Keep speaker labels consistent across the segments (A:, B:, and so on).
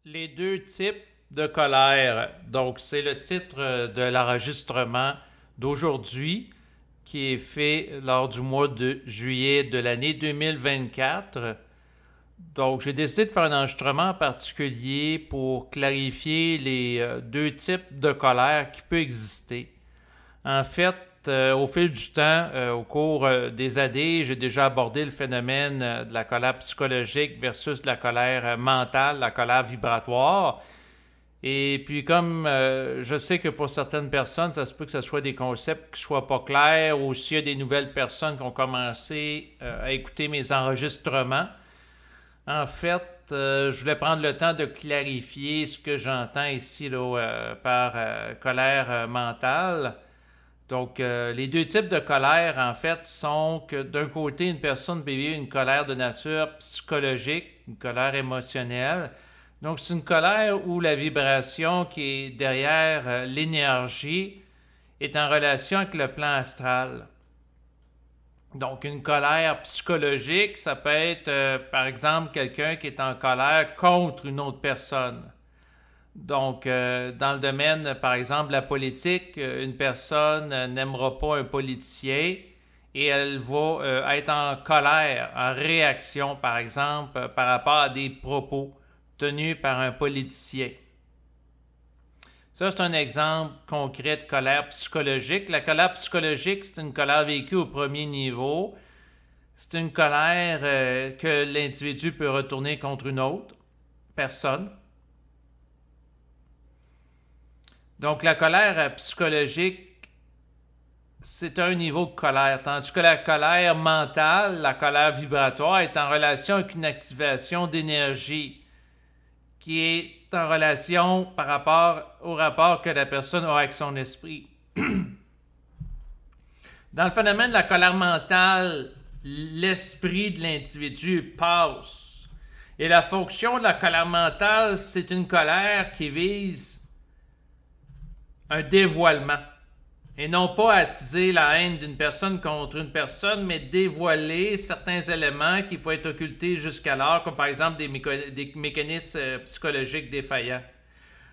A: Les deux types de colère. Donc, c'est le titre de l'enregistrement d'aujourd'hui qui est fait lors du mois de juillet de l'année 2024. Donc, j'ai décidé de faire un enregistrement en particulier pour clarifier les deux types de colère qui peuvent exister. En fait, au fil du temps, au cours des années, j'ai déjà abordé le phénomène de la colère psychologique versus la colère mentale, la colère vibratoire. Et puis comme je sais que pour certaines personnes, ça se peut que ce soit des concepts qui ne soient pas clairs, ou s'il y a des nouvelles personnes qui ont commencé à écouter mes enregistrements, en fait, je voulais prendre le temps de clarifier ce que j'entends ici là, par colère mentale. Donc, les deux types de colère, en fait, sont que d'un côté, une personne peut vivre une colère de nature psychologique, une colère émotionnelle. Donc, c'est une colère où la vibration qui est derrière l'énergie est en relation avec le plan astral. Donc, une colère psychologique, ça peut être, par exemple, quelqu'un qui est en colère contre une autre personne. Donc, dans le domaine, par exemple, de la politique, une personne n'aimera pas un politicien et elle va être en colère, en réaction, par exemple, par rapport à des propos tenus par un politicien. Ça, c'est un exemple concret de colère psychologique. La colère psychologique, c'est une colère vécue au premier niveau. C'est une colère que l'individu peut retourner contre une autre personne. Donc, la colère psychologique, c'est un niveau de colère, tandis que la colère mentale, la colère vibratoire, est en relation avec une activation d'énergie qui est en relation par rapport au rapport que la personne a avec son esprit. Dans le phénomène de la colère mentale, l'esprit de l'individu passe. Et la fonction de la colère mentale, c'est une colère qui vise un dévoilement. Et non pas attiser la haine d'une personne contre une personne, mais dévoiler certains éléments qui pouvaient être occultés jusqu'alors, comme par exemple des mécanismes psychologiques défaillants.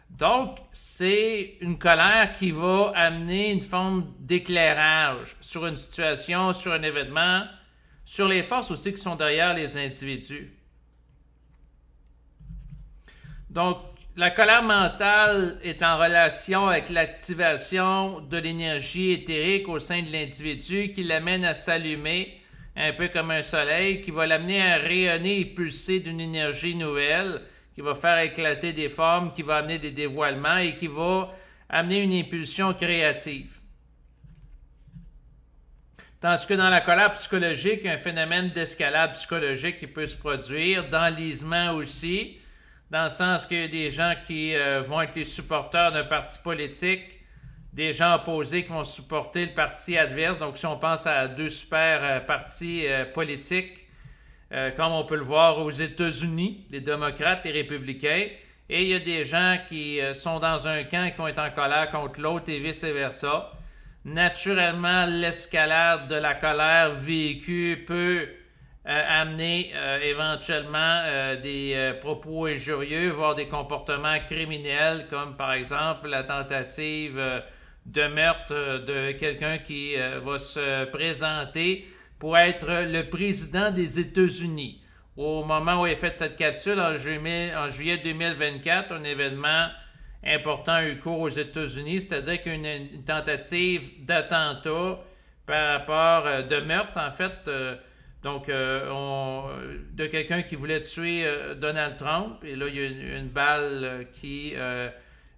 A: Donc, c'est une colère qui va amener une forme d'éclairage sur une situation, sur un événement, sur les forces aussi qui sont derrière les individus. Donc, la colère mentale est en relation avec l'activation de l'énergie éthérique au sein de l'individu qui l'amène à s'allumer, un peu comme un soleil, qui va l'amener à rayonner et pulser d'une énergie nouvelle, qui va faire éclater des formes, qui va amener des dévoilements et qui va amener une impulsion créative. Tandis que dans la colère psychologique, il y a un phénomène d'escalade psychologique qui peut se produire, d'enlisement aussi, dans le sens qu'il y a des gens qui vont être les supporters d'un parti politique, des gens opposés qui vont supporter le parti adverse. Donc, si on pense à deux super partis politiques, comme on peut le voir aux États-Unis, les démocrates, les républicains, et il y a des gens qui sont dans un camp et qui vont être en colère contre l'autre et vice-versa. Naturellement, l'escalade de la colère vécue peut amener éventuellement des propos injurieux, voire des comportements criminels, comme par exemple la tentative de meurtre de quelqu'un qui va se présenter pour être le président des États-Unis. Au moment où il a fait cette capsule, en juillet 2024, un événement important a eu cours aux États-Unis, c'est-à-dire qu'il y a une tentative d'attentat par rapport de meurtre, en fait, de quelqu'un qui voulait tuer Donald Trump. Et là, il y a une balle qui a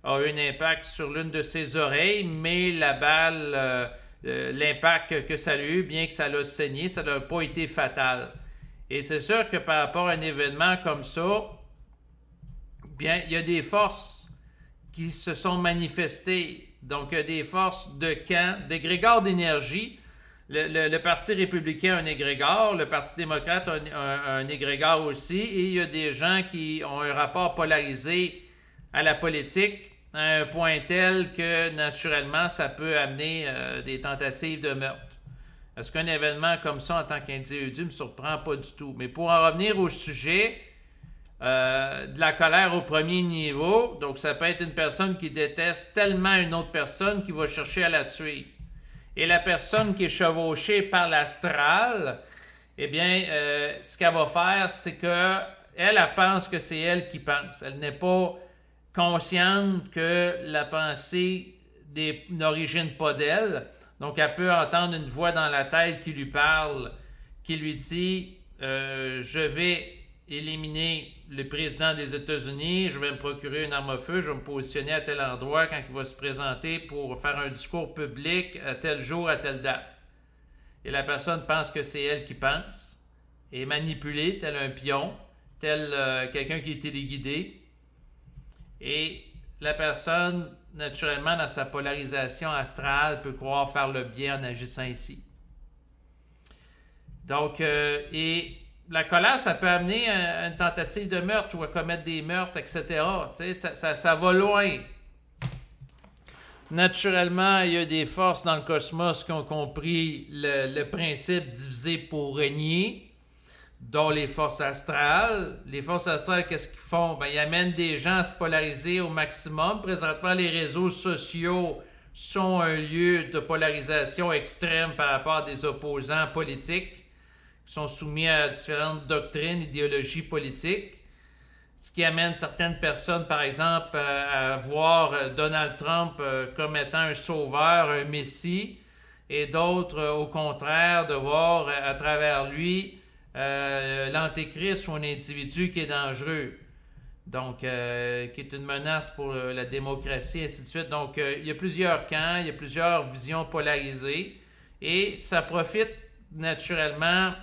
A: eu un impact sur l'une de ses oreilles, mais la balle, l'impact que ça a eu, bien que ça l'a saigné, ça n'a pas été fatal. Et c'est sûr que par rapport à un événement comme ça, bien, il y a des forces qui se sont manifestées. Donc, il y a des forces de camp, d'égrégores d'énergie. Le Parti républicain a un égrégore, le Parti démocrate a un égrégore aussi, et il y a des gens qui ont un rapport polarisé à la politique à un point tel que, naturellement, ça peut amener des tentatives de meurtre. Est-ce qu'un événement comme ça, en tant qu'individu, me surprend pas du tout? Mais pour en revenir au sujet, de la colère au premier niveau. Donc, ça peut être une personne qui déteste tellement une autre personne qu'il va chercher à la tuer. Et la personne qui est chevauchée par l'astral, eh bien, ce qu'elle va faire, c'est que elle pense que c'est elle qui pense. Elle n'est pas consciente que la pensée n'origine pas d'elle. Donc, elle peut entendre une voix dans la tête qui lui parle, qui lui dit je vais éliminer le président des États-Unis, je vais me procurer une arme à feu, je vais me positionner à tel endroit quand il va se présenter pour faire un discours public à tel jour, à telle date. Et la personne pense que c'est elle qui pense, est manipulée, tel un pion, tel quelqu'un qui est téléguidé. Et la personne, naturellement, dans sa polarisation astrale, peut croire faire le bien en agissant ici. Donc, et la colère, ça peut amener à une tentative de meurtre ou à commettre des meurtres, etc. Tu sais, ça va loin. Naturellement, il y a des forces dans le cosmos qui ont compris le principe diviser pour régner, dont les forces astrales. Les forces astrales, qu'est-ce qu'ils font? Ils amènent des gens à se polariser au maximum. Présentement, les réseaux sociaux sont un lieu de polarisation extrême par rapport à des opposants politiques qui sont soumis à différentes doctrines, idéologies politiques, ce qui amène certaines personnes, par exemple, à voir Donald Trump comme étant un sauveur, un messie, et d'autres, au contraire, de voir à travers lui l'antéchrist ou un individu qui est dangereux, donc qui est une menace pour la démocratie, et ainsi de suite. Donc, il y a plusieurs camps, il y a plusieurs visions polarisées, et ça profite naturellement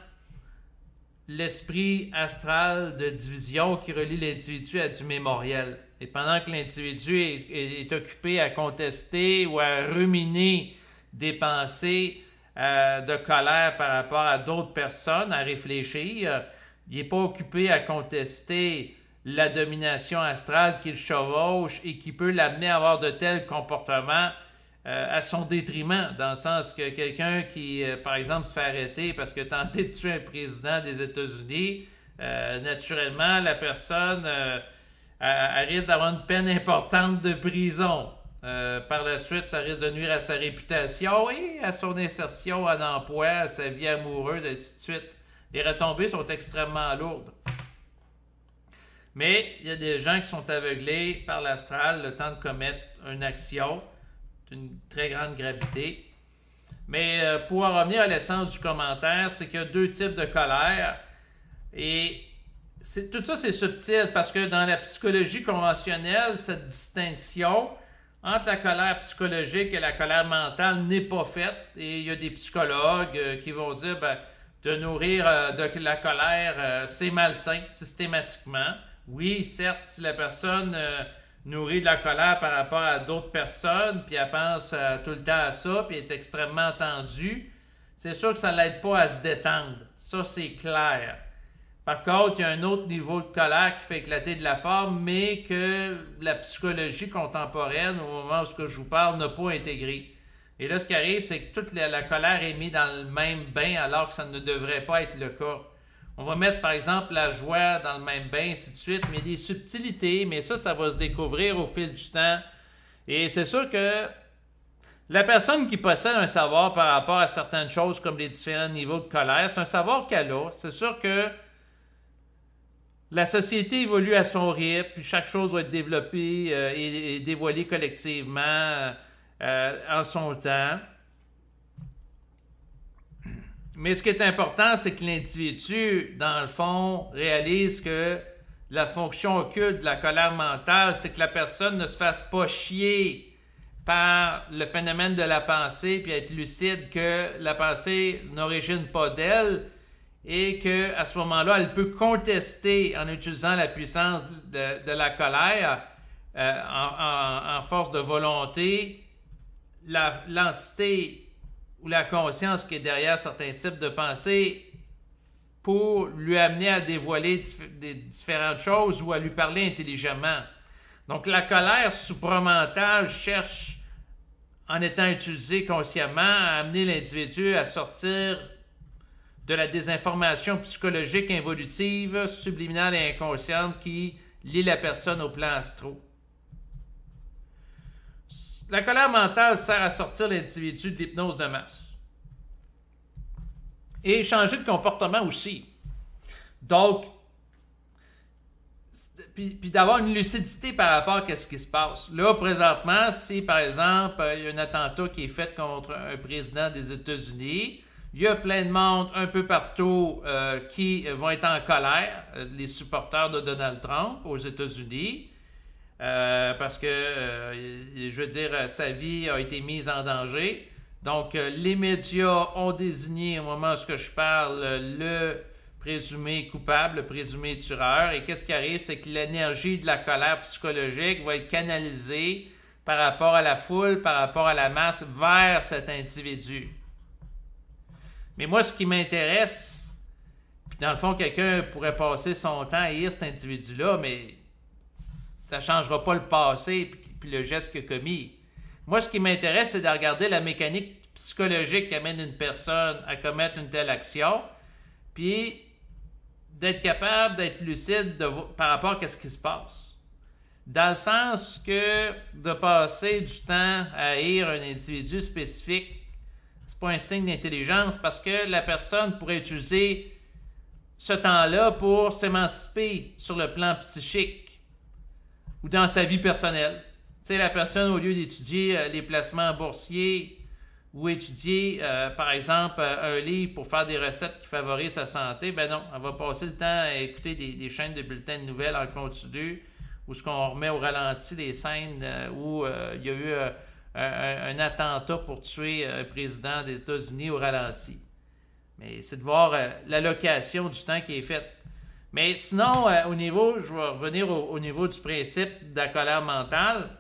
A: l'esprit astral de division qui relie l'individu à du mémoriel. Et pendant que l'individu est occupé à contester ou à ruminer des pensées de colère par rapport à d'autres personnes, à réfléchir, il n'est pas occupé à contester la domination astrale qu'il chevauche et qui peut l'amener à avoir de tels comportements à son détriment, dans le sens que quelqu'un qui, par exemple, se fait arrêter parce qu'il a tenté de tuer un président des États-Unis, naturellement, la personne elle risque d'avoir une peine importante de prison. Par la suite, ça risque de nuire à sa réputation et à son insertion en emploi, à sa vie amoureuse, et ainsi de suite. Les retombées sont extrêmement lourdes. Mais il y a des gens qui sont aveuglés par l'astral le temps de commettre une action d'une très grande gravité. Mais pour en revenir à l'essence du commentaire, c'est qu'il y a deux types de colère. Et tout ça, c'est subtil parce que dans la psychologie conventionnelle, cette distinction entre la colère psychologique et la colère mentale n'est pas faite. Et il y a des psychologues qui vont dire de nourrir de la colère, c'est malsain systématiquement. Oui, certes, si la personne nourrit de la colère par rapport à d'autres personnes, puis elle pense tout le temps à ça, puis elle est extrêmement tendue, c'est sûr que ça ne l'aide pas à se détendre. Ça, c'est clair. Par contre, il y a un autre niveau de colère qui fait éclater de la forme, mais que la psychologie contemporaine, au moment où je vous parle, n'a pas intégré. Et là, ce qui arrive, c'est que toute la colère est mise dans le même bain, alors que ça ne devrait pas être le cas. On va mettre, par exemple, la joie dans le même bain, ainsi de suite, mais des subtilités, mais ça va se découvrir au fil du temps. Et c'est sûr que la personne qui possède un savoir par rapport à certaines choses, comme les différents niveaux de colère, c'est un savoir qu'elle a. C'est sûr que la société évolue à son rythme, puis chaque chose doit être développée et dévoilée collectivement en son temps. Mais ce qui est important, c'est que l'individu, dans le fond, réalise que la fonction occulte de la colère mentale, c'est que la personne ne se fasse pas chier par le phénomène de la pensée, puis être lucide que la pensée n'origine pas d'elle, et qu'à ce moment-là, elle peut contester en utilisant la puissance de la colère en force de volonté, l'entité ou la conscience qui est derrière certains types de pensées pour lui amener à dévoiler différentes choses ou à lui parler intelligemment. Donc la colère supramentale cherche, en étant utilisée consciemment, à amener l'individu à sortir de la désinformation psychologique involutive, subliminale et inconsciente qui lie la personne au plan astro. La colère mentale sert à sortir l'individu de l'hypnose de masse. Et changer de comportement aussi. Donc, puis d'avoir une lucidité par rapport à ce qui se passe. Là, présentement, si par exemple, il y a un attentat qui est fait contre un président des États-Unis, il y a plein de monde un peu partout qui vont être en colère, les supporters de Donald Trump aux États-Unis, parce que, je veux dire, sa vie a été mise en danger. Donc, les médias ont désigné, au moment où je parle, le présumé coupable, le présumé tueur. Et qu'est-ce qui arrive? C'est que l'énergie de la colère psychologique va être canalisée par rapport à la foule, par rapport à la masse, vers cet individu. Mais moi, ce qui m'intéresse, puis dans le fond, quelqu'un pourrait passer son temps à haïr cet individu-là, mais ça ne changera pas le passé puis le geste qu'il a commis. Moi, ce qui m'intéresse, c'est de regarder la mécanique psychologique qui amène une personne à commettre une telle action, puis d'être capable d'être lucide par rapport à ce qui se passe. Dans le sens que de passer du temps à haïr un individu spécifique, c'est pas un signe d'intelligence parce que la personne pourrait utiliser ce temps-là pour s'émanciper sur le plan psychique ou dans sa vie personnelle. Tu sais, la personne, au lieu d'étudier les placements boursiers ou étudier, par exemple, un livre pour faire des recettes qui favorisent sa santé, ben non, elle va passer le temps à écouter des chaînes de bulletins de nouvelles en continu où ce qu'on remet au ralenti des scènes où il y a eu un attentat pour tuer un président des États-Unis au ralenti. Mais c'est de voir l'allocation du temps qui est faite. Mais sinon, au niveau, je vais revenir au niveau du principe de la colère mentale.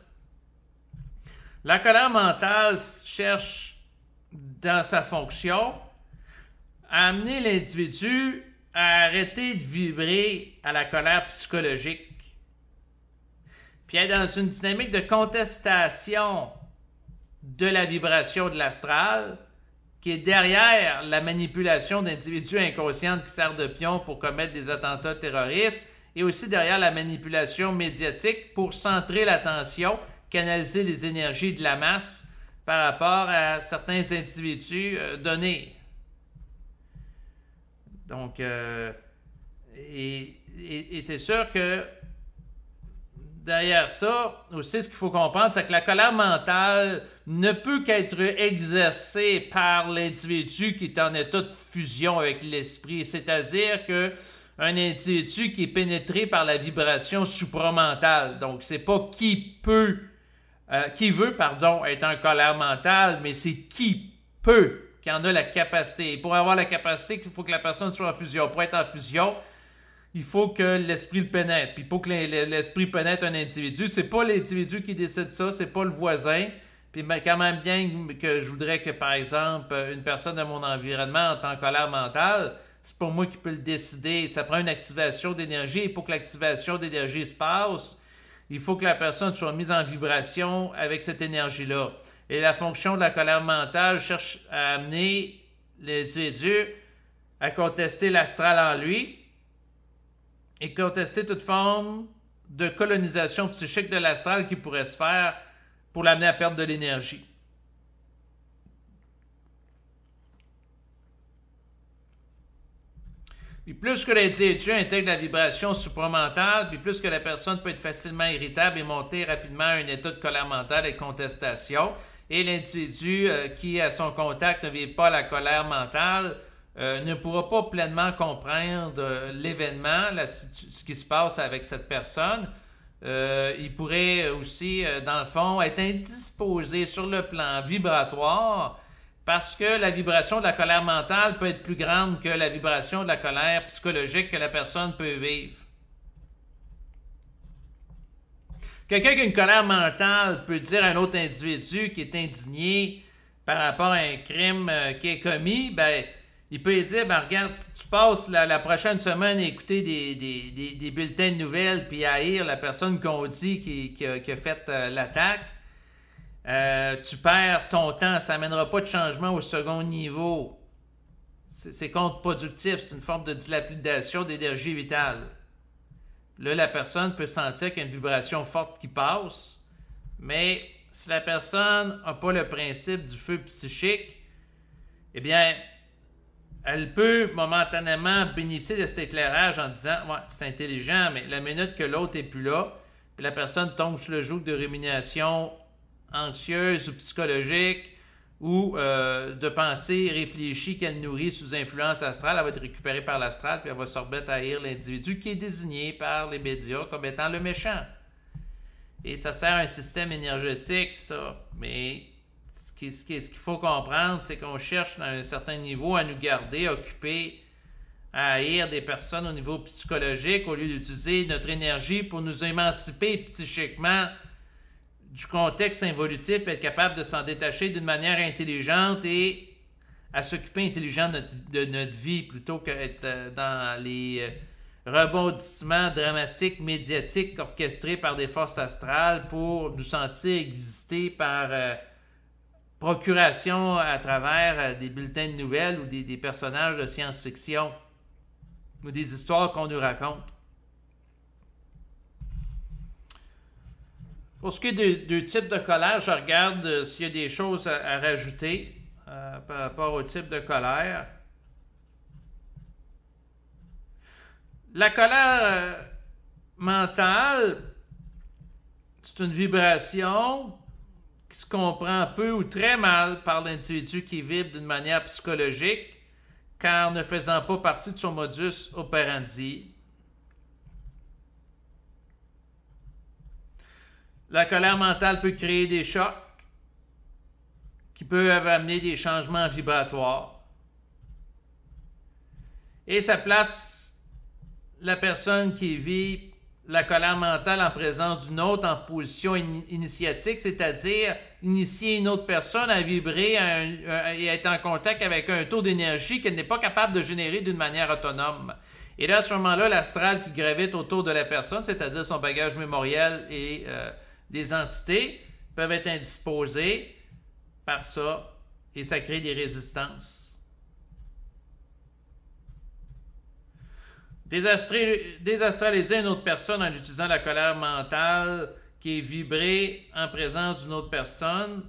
A: La colère mentale cherche, dans sa fonction, à amener l'individu à arrêter de vibrer à la colère psychologique, puis être dans une dynamique de contestation de la vibration de l'astral, qui est derrière la manipulation d'individus inconscients qui servent de pion pour commettre des attentats terroristes, et aussi derrière la manipulation médiatique pour centrer l'attention, canaliser les énergies de la masse par rapport à certains individus donnés. Donc, et c'est sûr que derrière ça, aussi, ce qu'il faut comprendre, c'est que la colère mentale ne peut qu'être exercée par l'individu qui est en état de fusion avec l'esprit. C'est-à-dire que un individu qui est pénétré par la vibration supramentale. Donc, c'est pas qui veut, être en colère mentale, mais c'est qui peut, qui en a la capacité. Et pour avoir la capacité, il faut que la personne soit en fusion. Pour être en fusion, il faut que l'esprit le pénètre. Puis pour que l'esprit pénètre un individu, c'est pas l'individu qui décide ça, c'est pas le voisin. Puis quand même bien que je voudrais que, par exemple, une personne de mon environnement entre en colère mentale, c'est pas moi qui peux le décider. Ça prend une activation d'énergie. Et pour que l'activation d'énergie se passe, il faut que la personne soit mise en vibration avec cette énergie-là. Et la fonction de la colère mentale cherche à amener l'individu à contester l'astral en lui et contester toute forme de colonisation psychique de l'astral qui pourrait se faire pour l'amener à perdre de l'énergie. Puis plus que l'individu intègre la vibration supramentale, puis plus que la personne peut être facilement irritable et monter rapidement à un état de colère mentale et de contestation, et l'individu qui, à son contact, ne vit pas la colère mentale, ne pourra pas pleinement comprendre l'événement, ce qui se passe avec cette personne. Il pourrait aussi, dans le fond, être indisposé sur le plan vibratoire parce que la vibration de la colère mentale peut être plus grande que la vibration de la colère psychologique que la personne peut vivre. Quelqu'un qui a une colère mentale peut dire à un autre individu qui est indigné par rapport à un crime qui est commis, ben, il peut lui dire, ben, regarde, tu passes la prochaine semaine à écouter des bulletins de nouvelles puis à haïr la personne qu'on dit qui a fait l'attaque. Tu perds ton temps, ça n'amènera pas de changement au second niveau. c'est contre-productif, c'est une forme de dilapidation d'énergie vitale. Là, la personne peut sentir qu'il y a une vibration forte qui passe, mais si la personne n'a pas le principe du feu psychique, eh bien, elle peut momentanément bénéficier de cet éclairage en disant « Ouais, c'est intelligent, mais la minute que l'autre n'est plus là, puis la personne tombe sous le joug de rumination anxieuse ou psychologique, ou de pensée réfléchie qu'elle nourrit sous influence astrale, elle va être récupérée par l'astral, puis elle va se remettre à haïr l'individu qui est désigné par les médias comme étant le méchant. Et ça sert à un système énergétique, ça. Mais ce qu'il faut comprendre, c'est qu'on cherche à un certain niveau à nous garder occupés, à haïr des personnes au niveau psychologique, au lieu d'utiliser notre énergie pour nous émanciper psychiquement du contexte involutif, être capable de s'en détacher d'une manière intelligente et à s'occuper intelligemment de notre vie plutôt qu'être dans les rebondissements dramatiques, médiatiques orchestrés par des forces astrales pour nous sentir visités par procuration à travers des bulletins de nouvelles ou des personnages de science-fiction ou des histoires qu'on nous raconte. Pour ce qui est de deux types de colère, je regarde s'il y a des choses à rajouter par rapport au type de colère. La colère mentale, c'est une vibration qui se comprend peu ou très mal par l'individu qui vibre d'une manière psychologique, car ne faisant pas partie de son modus operandi. La colère mentale peut créer des chocs qui peuvent amener des changements vibratoires. Et ça place la personne qui vit la colère mentale en présence d'une autre en position initiatique, c'est-à-dire initier une autre personne à vibrer et être en contact avec un taux d'énergie qu'elle n'est pas capable de générer d'une manière autonome. Et là, à ce moment-là, l'astral qui gravite autour de la personne, c'est-à-dire son bagage mémoriel et des entités, peuvent être indisposées par ça et ça crée des résistances. Désastraliser une autre personne en utilisant la colère mentale qui est vibrée en présence d'une autre personne,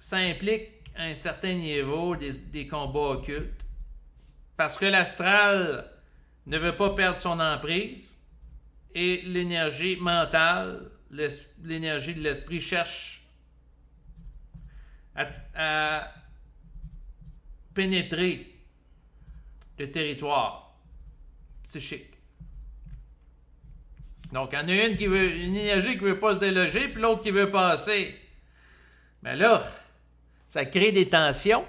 A: ça implique à un certain niveau des combats occultes. Parce que l'astral ne veut pas perdre son emprise et l'énergie mentale, l'énergie de l'esprit cherche à pénétrer le territoire psychique. Donc, il y en a une énergie qui ne veut pas se déloger, puis l'autre qui veut passer. Mais là, ça crée des tensions.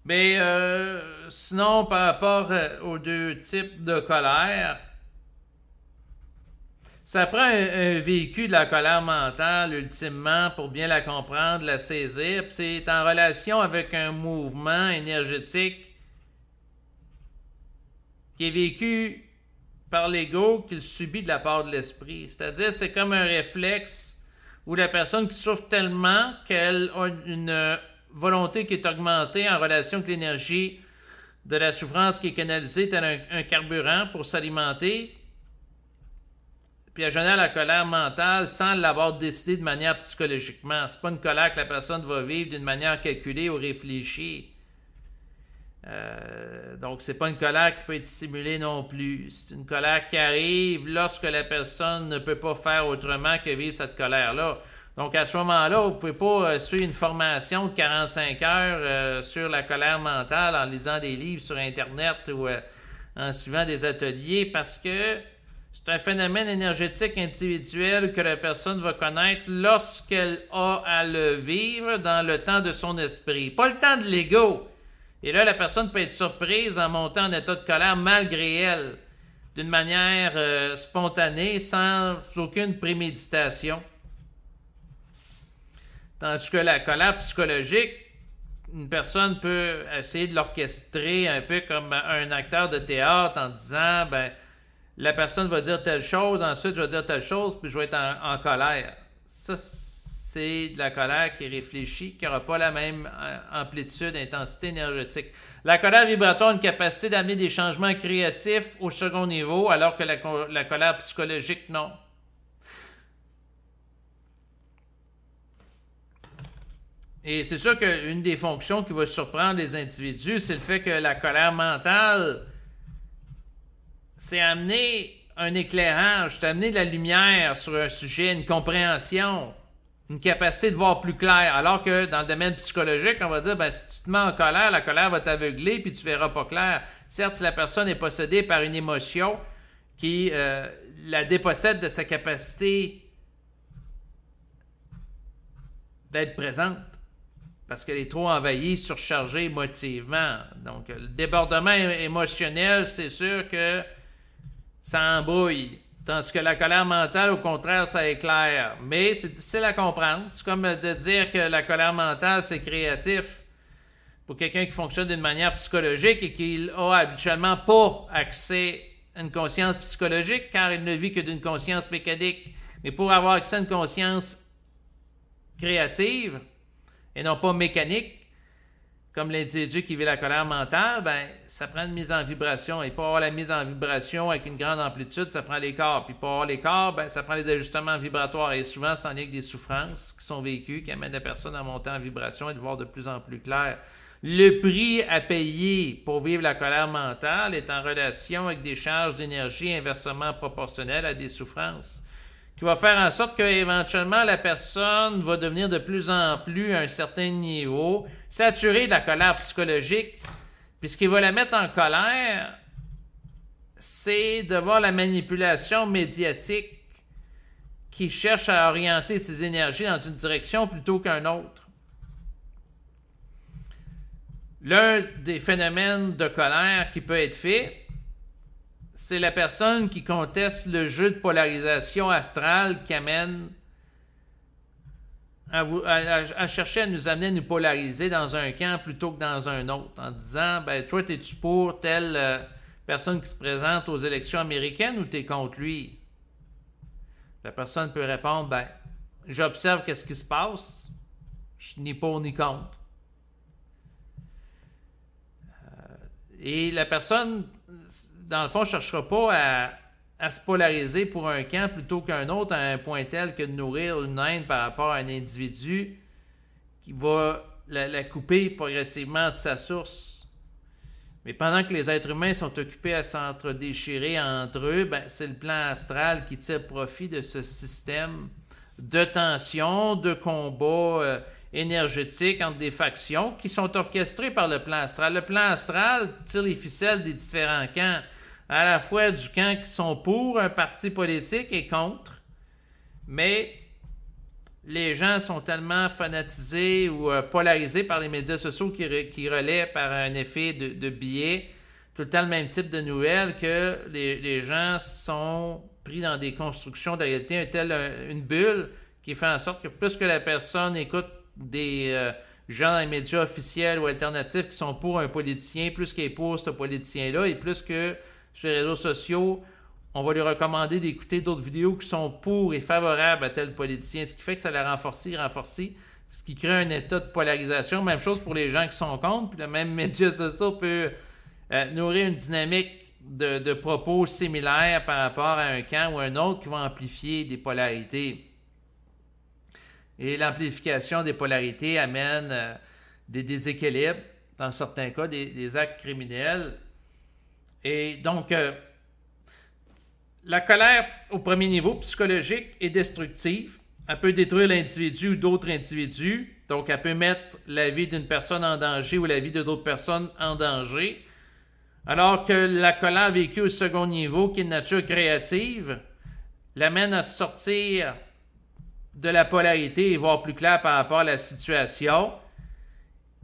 A: Mais sinon, par rapport aux deux types de colère, ça prend un vécu de la colère mentale, ultimement, pour bien la comprendre, la saisir. Puis c'est en relation avec un mouvement énergétique qui est vécu par l'ego qu'il subit de la part de l'esprit. C'est-à-dire, c'est comme un réflexe où la personne qui souffre tellement qu'elle a une volonté qui est augmentée en relation avec l'énergie de la souffrance qui est canalisée tel un carburant pour s'alimenter. Puis elle génère la colère mentale sans l'avoir décidé de manière psychologiquement. C'est pas une colère que la personne va vivre d'une manière calculée ou réfléchie. Donc c'est pas une colère qui peut être simulée non plus. C'est une colère qui arrive lorsque la personne ne peut pas faire autrement que vivre cette colère-là. Donc à ce moment-là, vous ne pouvez pas suivre une formation de 45 heures sur la colère mentale en lisant des livres sur Internet ou en suivant des ateliers parce que c'est un phénomène énergétique individuel que la personne va connaître lorsqu'elle a à le vivre dans le temps de son esprit. Pas le temps de l'ego. Et là, la personne peut être surprise en montant en état de colère malgré elle, d'une manière spontanée, sans aucune préméditation. Tandis que la colère psychologique, une personne peut essayer de l'orchestrer un peu comme un acteur de théâtre en disant, ben, la personne va dire telle chose, ensuite je vais dire telle chose, puis je vais être en colère. ça, c'est de la colère qui est réfléchie, qui n'aura pas la même amplitude, intensité énergétique. La colère vibratoire a une capacité d'amener des changements créatifs au second niveau, alors que la colère psychologique, non. Et c'est sûr qu'une des fonctions qui va surprendre les individus, c'est le fait que la colère mentale, c'est amener un éclairage, c'est amener de la lumière sur un sujet, une compréhension, une capacité de voir plus clair. Alors que dans le domaine psychologique, on va dire, ben, si tu te mets en colère, la colère va t'aveugler puis tu verras pas clair. Certes, si la personne est possédée par une émotion qui la dépossède de sa capacité d'être présente, parce qu'elle est trop envahie, surchargée émotivement. Donc, le débordement émotionnel, c'est sûr que ça embrouille. Tandis que la colère mentale, au contraire, ça éclaire. Mais c'est difficile à comprendre. C'est comme de dire que la colère mentale, c'est créatif. Pour quelqu'un qui fonctionne d'une manière psychologique et qui a habituellement pas accès à une conscience psychologique, car il ne vit que d'une conscience mécanique. Mais pour avoir accès à une conscience créative, et non pas mécanique, comme l'individu qui vit la colère mentale, ben, ça prend une mise en vibration. Et pour avoir la mise en vibration avec une grande amplitude, ça prend les corps. Puis pour avoir les corps, ben, ça prend les ajustements vibratoires. Et souvent, c'est en lien avec des souffrances qui sont vécues, qui amènent la personne à monter en vibration et de voir de plus en plus clair. Le prix à payer pour vivre la colère mentale est en relation avec des charges d'énergie inversement proportionnelles à des souffrances, qui va faire en sorte qu'éventuellement, la personne va devenir de plus en plus à un certain niveau, saturée de la colère psychologique. Puis ce qui va la mettre en colère, c'est de voir la manipulation médiatique qui cherche à orienter ses énergies dans une direction plutôt qu'une autre. L'un des phénomènes de colère qui peut être fait, c'est la personne qui conteste le jeu de polarisation astrale qui amène à chercher à nous amener à nous polariser dans un camp plutôt que dans un autre, en disant, ben toi, es-tu pour telle personne qui se présente aux élections américaines ou t'es contre lui? La personne peut répondre, ben, j'observe qu'est-ce qui se passe, je suis ni pour ni contre. Et la personne, dans le fond, ne cherchera pas à se polariser pour un camp plutôt qu'un autre à un point tel que de nourrir une haine par rapport à un individu qui va la couper progressivement de sa source. Mais pendant que les êtres humains sont occupés à s'entre-déchirer entre eux, ben, c'est le plan astral qui tire profit de ce système de tension, de combat énergétique entre des factions qui sont orchestrées par le plan astral. Le plan astral tire les ficelles des différents camps, à la fois du camp qui sont pour un parti politique et contre, mais les gens sont tellement fanatisés ou polarisés par les médias sociaux qui relaient par un effet de biais tout le temps le même type de nouvelles que les gens sont pris dans des constructions de réalité, une bulle qui fait en sorte que plus que la personne écoute des gens dans les médias officiels ou alternatifs qui sont pour un politicien, plus qu'il est pour ce politicien-là, et plus que sur les réseaux sociaux, on va lui recommander d'écouter d'autres vidéos qui sont pour et favorables à tel politicien, ce qui fait que ça la renforce, ce qui crée un état de polarisation. Même chose pour les gens qui sont contre, puis le même média social peut nourrir une dynamique de propos similaires par rapport à un camp ou un autre qui va amplifier des polarités. Et l'amplification des polarités amène des déséquilibres, dans certains cas, des actes criminels. Et donc, la colère au premier niveau psychologique est destructive. Elle peut détruire l'individu ou d'autres individus. Donc, elle peut mettre la vie d'une personne en danger ou la vie de d'autres personnes en danger. Alors que la colère vécue au second niveau, qui est de nature créative, l'amène à sortir de la polarité et voir plus clair par rapport à la situation.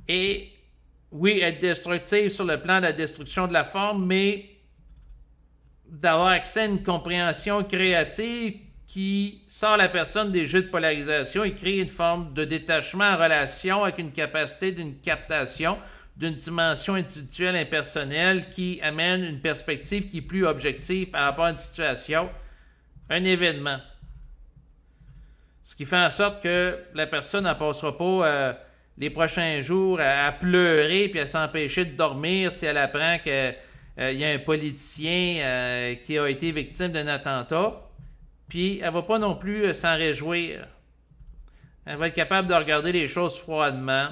A: Et oui, être destructive sur le plan de la destruction de la forme, mais d'avoir accès à une compréhension créative qui sort la personne des jeux de polarisation et crée une forme de détachement en relation avec une capacité d'une captation d'une dimension individuelle impersonnelle qui amène une perspective qui est plus objective par rapport à une situation, un événement. Ce qui fait en sorte que la personne ne passera pas les prochains jours à pleurer puis à s'empêcher de dormir si elle apprend qu'il y a un politicien qui a été victime d'un attentat. Puis elle ne va pas non plus s'en réjouir. Elle va être capable de regarder les choses froidement,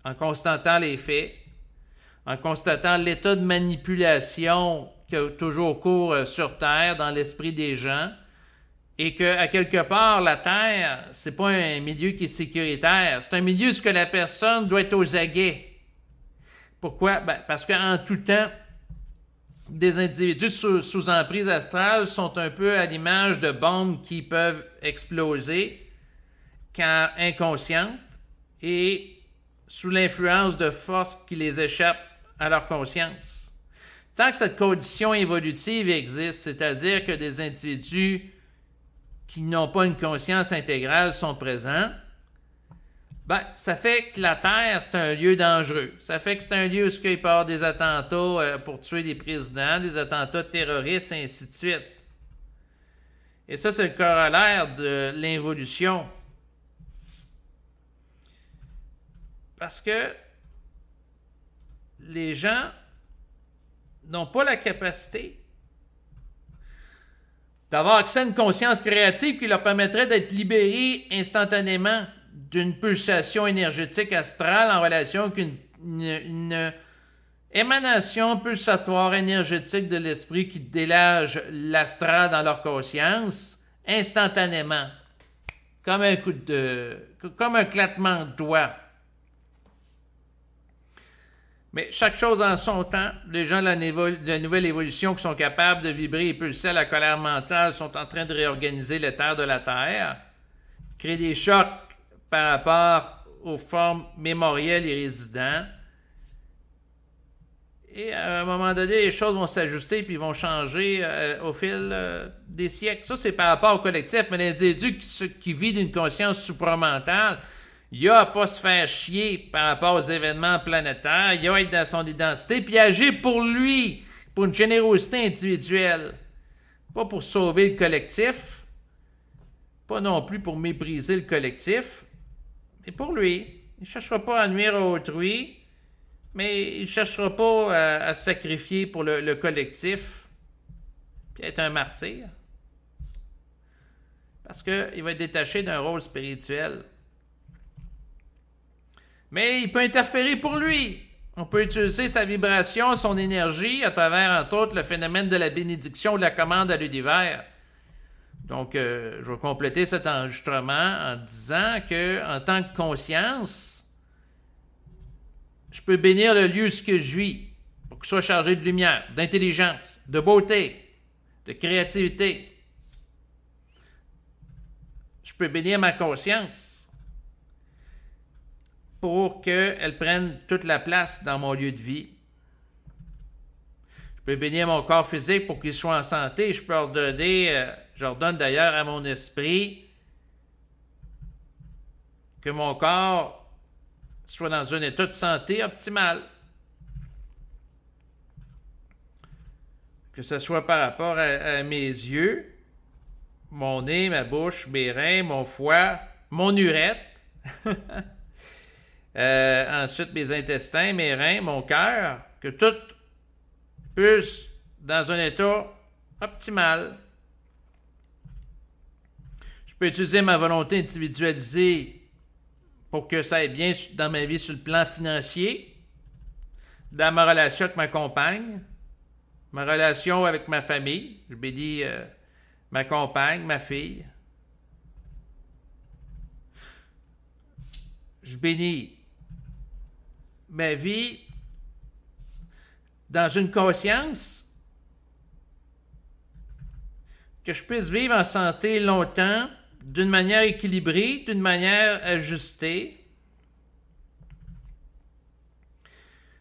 A: en constatant les faits, en constatant l'état de manipulation qui a toujours cours sur Terre, dans l'esprit des gens, et qu'à quelque part, la Terre, c'est pas un milieu qui est sécuritaire. C'est un milieu où la personne doit être aux aguets. Pourquoi? Ben, parce qu'en tout temps, des individus sous emprise astrale sont un peu à l'image de bombes qui peuvent exploser quand inconscientes et sous l'influence de forces qui les échappent à leur conscience. Tant que cette condition évolutive existe, c'est-à-dire que des individus qui n'ont pas une conscience intégrale sont présents, ben, ça fait que la Terre, c'est un lieu dangereux. Ça fait que c'est un lieu où il peut y avoir des attentats pour tuer des présidents, des attentats terroristes, et ainsi de suite. Et ça, c'est le corollaire de l'involution. Parce que les gens n'ont pas la capacité d'avoir accès à une conscience créative qui leur permettrait d'être libérés instantanément d'une pulsation énergétique astrale en relation avec une émanation pulsatoire énergétique de l'esprit qui délage l'astral dans leur conscience instantanément, comme un claquement de doigts. Mais chaque chose en son temps, les gens de la nouvelle évolution qui sont capables de vibrer et pulser à la colère mentale sont en train de réorganiser les terres de la Terre, créer des chocs par rapport aux formes mémorielles et résidents. Et à un moment donné, les choses vont s'ajuster puis vont changer au fil des siècles. Ça, c'est par rapport au collectif, mais l'individu qui vit d'une conscience supramentale, il a à pas se faire chier par rapport aux événements planétaires, il a à être dans son identité, puis agir pour lui, pour une générosité individuelle. Pas pour sauver le collectif, pas non plus pour mépriser le collectif, mais pour lui. Il ne cherchera pas à nuire à autrui, mais il ne cherchera pas à se sacrifier pour le collectif, puis être un martyr. Parce qu'il va être détaché d'un rôle spirituel. Mais il peut interférer pour lui. On peut utiliser sa vibration, son énergie, à travers, entre autres, le phénomène de la bénédiction ou de la commande à l'univers. Donc, je vais compléter cet enregistrement en disant que, en tant que conscience, je peux bénir le lieu où je vis pour qu'il soit chargé de lumière, d'intelligence, de beauté, de créativité. Je peux bénir ma conscience pour qu'elle prenne toute la place dans mon lieu de vie. Je peux bénir mon corps physique pour qu'il soit en santé. Je peux j'ordonne d'ailleurs à mon esprit que mon corps soit dans un état de santé optimal. Que ce soit par rapport à mes yeux, mon nez, ma bouche, mes reins, mon foie, mon urètre. Ensuite, mes intestins, mes reins, mon cœur, que tout puisse dans un état optimal. Je peux utiliser ma volonté individualisée pour que ça aille bien dans ma vie sur le plan financier, dans ma relation avec ma compagne, ma relation avec ma famille. Je bénis ma compagne, ma fille. Je bénis ma vie dans une conscience que je puisse vivre en santé longtemps, d'une manière équilibrée, d'une manière ajustée.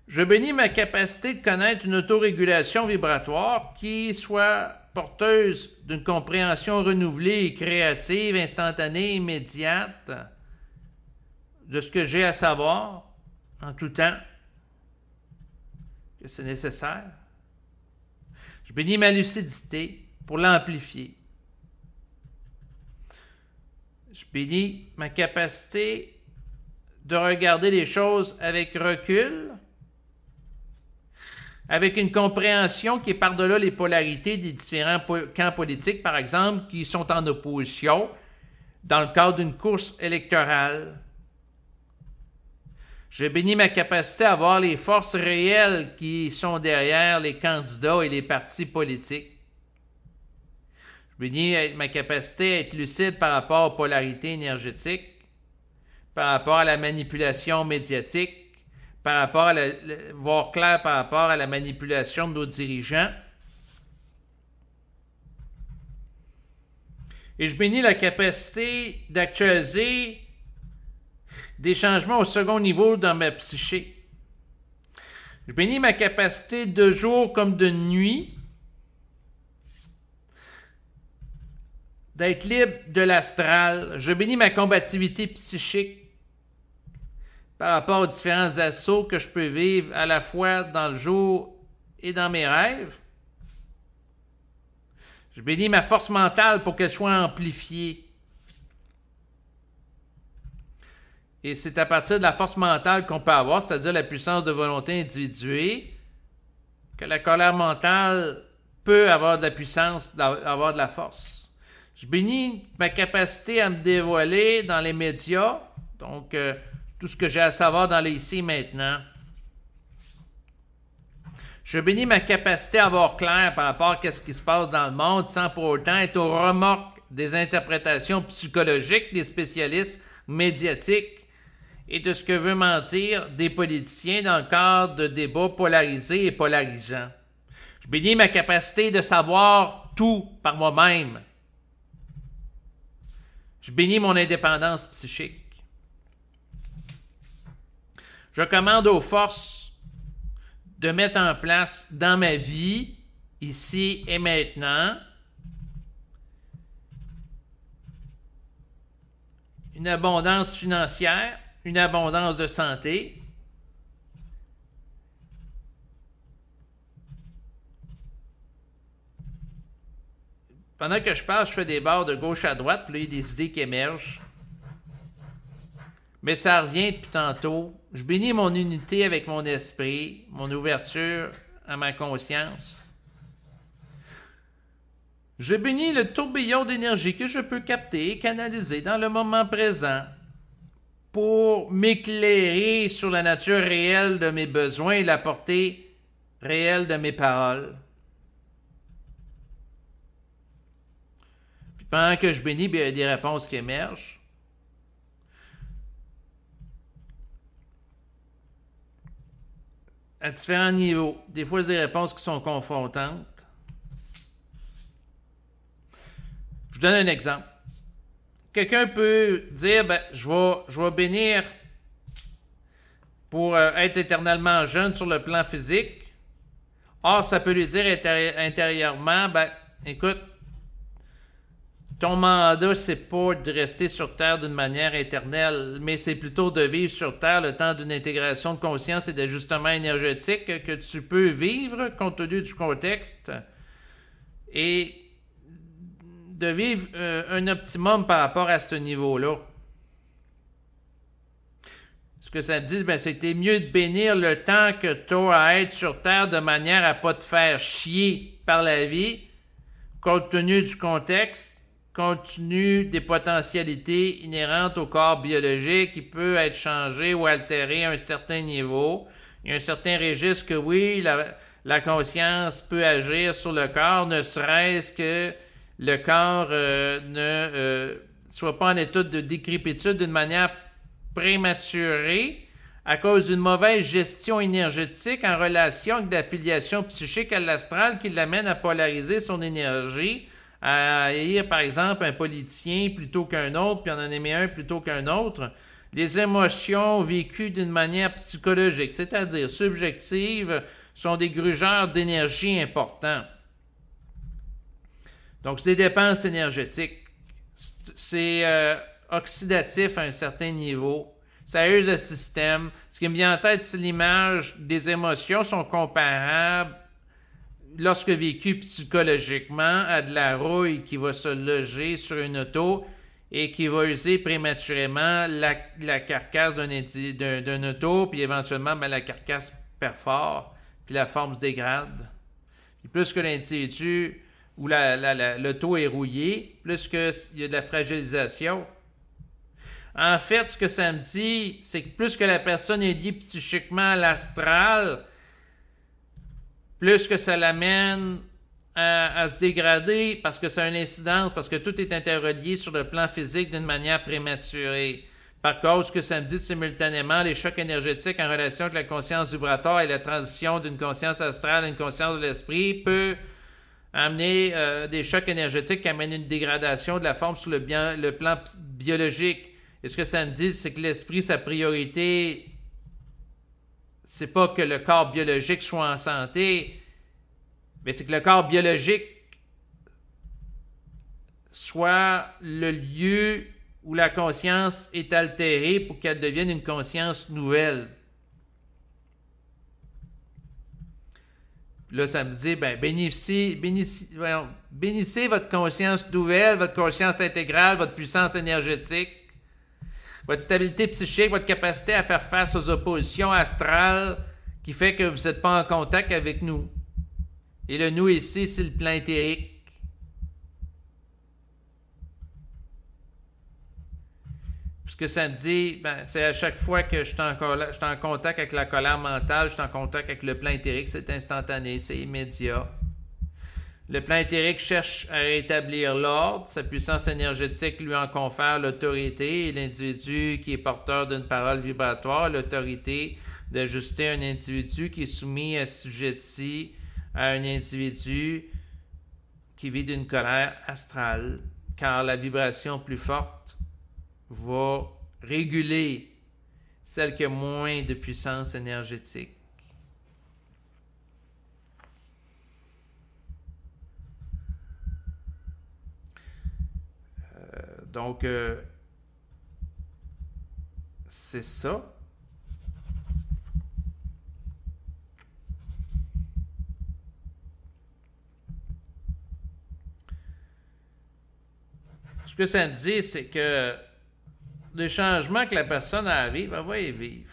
A: Je bénis ma capacité de connaître une autorégulation vibratoire qui soit porteuse d'une compréhension renouvelée et créative, instantanée, immédiate de ce que j'ai à savoir en tout temps, que c'est nécessaire. Je bénis ma lucidité pour l'amplifier. Je bénis ma capacité de regarder les choses avec recul, avec une compréhension qui est par-delà les polarités des différents camps politiques, par exemple, qui sont en opposition dans le cadre d'une course électorale. Je bénis ma capacité à voir les forces réelles qui sont derrière les candidats et les partis politiques. Je bénis ma capacité à être lucide par rapport aux polarités énergétiques, par rapport à la manipulation médiatique, par rapport à voir clair par rapport à la manipulation de nos dirigeants. Et je bénis la capacité d'actualiser des changements au second niveau dans ma psyché. Je bénis ma capacité de jour comme de nuit d'être libre de l'astral. Je bénis ma combativité psychique par rapport aux différents assauts que je peux vivre à la fois dans le jour et dans mes rêves. Je bénis ma force mentale pour qu'elle soit amplifiée. Et c'est à partir de la force mentale qu'on peut avoir, c'est-à-dire la puissance de volonté individuée, que la colère mentale peut avoir de la puissance, avoir de la force. Je bénis ma capacité à me dévoiler dans les médias, donc tout ce que j'ai à savoir dans les ici et maintenant. Je bénis ma capacité à avoir clair par rapport à ce qui se passe dans le monde sans pour autant être aux remorques des interprétations psychologiques des spécialistes médiatiques et de ce que veut mentir des politiciens dans le cadre de débats polarisés et polarisants. Je bénis ma capacité de savoir tout par moi-même. Je bénis mon indépendance psychique. Je commande aux forces de mettre en place dans ma vie, ici et maintenant, une abondance financière, une abondance de santé, pendant que je parle, je fais des barres de gauche à droite, puis là, il y a des idées qui émergent. Mais ça revient depuis tantôt. Je bénis mon unité avec mon esprit, mon ouverture à ma conscience. Je bénis le tourbillon d'énergie que je peux capter et canaliser dans le moment présent pour m'éclairer sur la nature réelle de mes besoins et la portée réelle de mes paroles. Puis pendant que je bénis, il y a des réponses qui émergent. À différents niveaux. Des fois, des réponses qui sont confrontantes. Je donne un exemple. Quelqu'un peut dire, je vais bénir pour être éternellement jeune sur le plan physique. Or, ça peut lui dire intérieurement, écoute, ton mandat, c'est pas de rester sur Terre d'une manière éternelle, mais c'est plutôt de vivre sur Terre le temps d'une intégration de conscience et d'ajustement énergétique que tu peux vivre compte tenu du contexte et de vivre un optimum par rapport à ce niveau-là. Ce que ça me dit, c'était mieux de bénir le temps que tu as à être sur Terre de manière à ne pas te faire chier par la vie, compte tenu du contexte, compte tenu des potentialités inhérentes au corps biologique qui peut être changé ou altéré à un certain niveau. Il y a un certain registre que oui, la conscience peut agir sur le corps, ne serait-ce que le corps ne soit pas en état de décrépitude d'une manière prématurée à cause d'une mauvaise gestion énergétique en relation avec la filiation psychique à l'astral qui l'amène à polariser son énergie, à haïr, par exemple, un politicien plutôt qu'un autre, puis en aimer un plutôt qu'un autre. Les émotions vécues d'une manière psychologique, c'est-à-dire subjectives, sont des grugeurs d'énergie importants. Donc, c'est des dépenses énergétiques. C'est oxydatif à un certain niveau. Ça use le système. Ce qui me vient en tête, c'est l'image des émotions sont comparables lorsque vécu psychologiquement à de la rouille qui va se loger sur une auto et qui va user prématurément la carcasse d'un auto, puis éventuellement, ben, la carcasse perfore, puis la forme se dégrade. Puis plus que l'individu ou l'auto est rouillé, plus qu'il y a de la fragilisation. En fait, ce que ça me dit, c'est que plus que la personne est liée psychiquement à l'astral, plus que ça l'amène à se dégrader parce que ça a une incidence, parce que tout est interrelié sur le plan physique d'une manière prématurée. Par cause que ça me dit simultanément, les chocs énergétiques en relation avec la conscience vibratoire et la transition d'une conscience astrale à une conscience de l'esprit peut amener des chocs énergétiques qui amènent une dégradation de la forme sur le plan biologique. Et ce que ça me dit, c'est que l'esprit, sa priorité, c'est pas que le corps biologique soit en santé, mais c'est que le corps biologique soit le lieu où la conscience est altérée pour qu'elle devienne une conscience nouvelle. Là, ça me dit, ben, bénissez votre conscience nouvelle, votre conscience intégrale, votre puissance énergétique, votre stabilité psychique, votre capacité à faire face aux oppositions astrales qui fait que vous n'êtes pas en contact avec nous. Et le nous ici, c'est le plan éthérique. Ce que ça me dit, ben, c'est à chaque fois que je suis en contact avec la colère mentale, je suis en contact avec le plan éthérique, c'est instantané, c'est immédiat. Le plan éthérique cherche à rétablir l'ordre, sa puissance énergétique lui en confère l'autorité et l'individu qui est porteur d'une parole vibratoire, l'autorité d'ajuster un individu qui est soumis, assujetti à un individu qui vit d'une colère astrale, car la vibration plus forte va réguler celle qui a moins de puissance énergétique. Donc, c'est ça. Ce que ça me dit, c'est que les changements que la personne a à vivre, elle va y vivre.